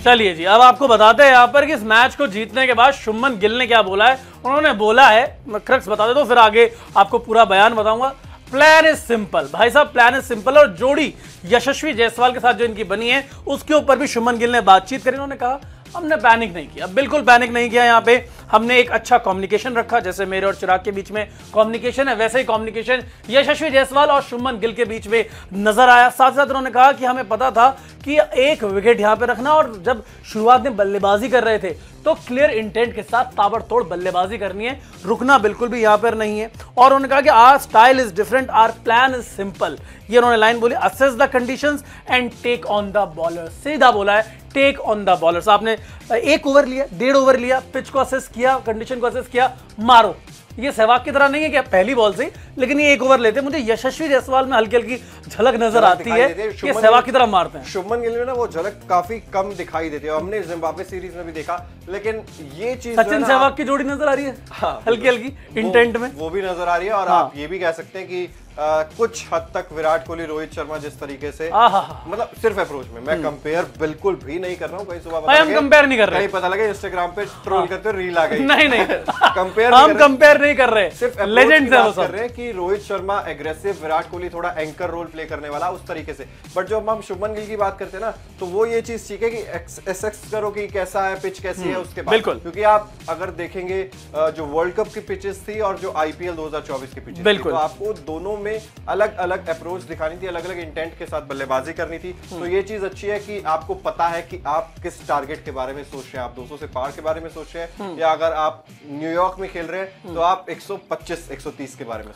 चलिए जी, अब आपको बताते हैं यहाँ पर कि इस मैच को जीतने के बाद शुभमन गिल ने क्या बोला है। उन्होंने बोला है, मैं क्रक्स बता देता हूँ फिर आगे आपको पूरा बयान बताऊंगा। प्लान इज सिंपल भाई साहब, प्लान इज सिंपल। और जोड़ी यशस्वी जायसवाल के साथ जो इनकी बनी है उसके ऊपर भी शुभमन गिल ने बातचीत करी। उन्होंने कहा हमने पैनिक नहीं किया, बिल्कुल पैनिक नहीं किया। यहाँ पे हमने एक अच्छा कम्युनिकेशन रखा, जैसे मेरे और चिराग के बीच में कम्युनिकेशन है वैसे ही कम्युनिकेशन यशस्वी जायसवाल और शुभमन गिल के बीच में नजर आया। साथ साथ उन्होंने कहा कि हमें पता था कि एक विकेट यहाँ पे रखना, और जब शुरुआत में बल्लेबाजी कर रहे थे तो क्लियर इंटेंट के साथ ताबड़तोड़ बल्लेबाजी करनी है, रुकना बिल्कुल भी यहाँ पर नहीं है। और उन्होंने कहा कि our style is different, our plan is simple. ये उन्होंने लाइन बोली, assess the conditions and take on the bowler. सीधा बोला है टेक ऑन द बॉलर्स। आपने 1 ओवर लिया, 1.5 ओवर लिया, पिच को असेस किया, कंडीशन को असेस किया, मारो। ये सहवाग की तरह नहीं है कि पहली बॉल से, लेकिन ये 1 ओवर लेते। मुझे यशस्वी जायसवाल में हल्की हल्की झलक नजर आती है कि सहवाग की तरह मारते हैं। शुभमन गिल में ना वो झलक काफी कम दिखाई देती है, हमने जिम्बाब्वे सीरीज में भी देखा। लेकिन ये चीज सचिन सहवाग की जोड़ी नजर आ रही है, हल्की हल्की इंटेंट में वो भी नजर आ रही है। और आप ये भी कह सकते हैं कि कुछ हद तक विराट कोहली, रोहित शर्मा जिस तरीके से, मतलब सिर्फ अप्रोच में, मैं कंपेयर बिल्कुल भी नहीं कर रहा हूँ। कहीं सुबह हम कंपेयर नहीं कर रहे, कहीं पता लगे इंस्टाग्राम पे ट्रोल करते हुए रील आ गई। नहीं कंपेयर हम कंपेयर नहीं कर रहे, सिर्फ लेजेंड्स हैं वो सब। कर रहे हैं कि रोहित शर्मा एग्रेसिव, विराट कोहली थोड़ा एंकर रोल प्ले करने वाला उस तरीके से। बट जब हम शुभमन गिल की बात करते हैं ना, तो वो ये चीज सीखे कि एसेस करो कि कैसा है पिच, कैसी है उसके बाद। बिल्कुल, क्योंकि आप अगर देखेंगे जो वर्ल्ड कप की पिचेस थी और जो आईपीएल 2024 की पिचेस थी, तो आपको दोनों में अलग अलग अप्रोच दिखानी थी, अलग अलग इंटेंट के साथ बल्लेबाजी करनी थी। तो ये चीज अच्छी है कि आपको पता है कि आप किस टारगेट के बारे में सोच रहे हैं। आप 200 से पार के बारे में सोच रहे हैं, या अगर आप न्यूयॉर्क में खेल रहे हैं तो आप 125 130 के बारे में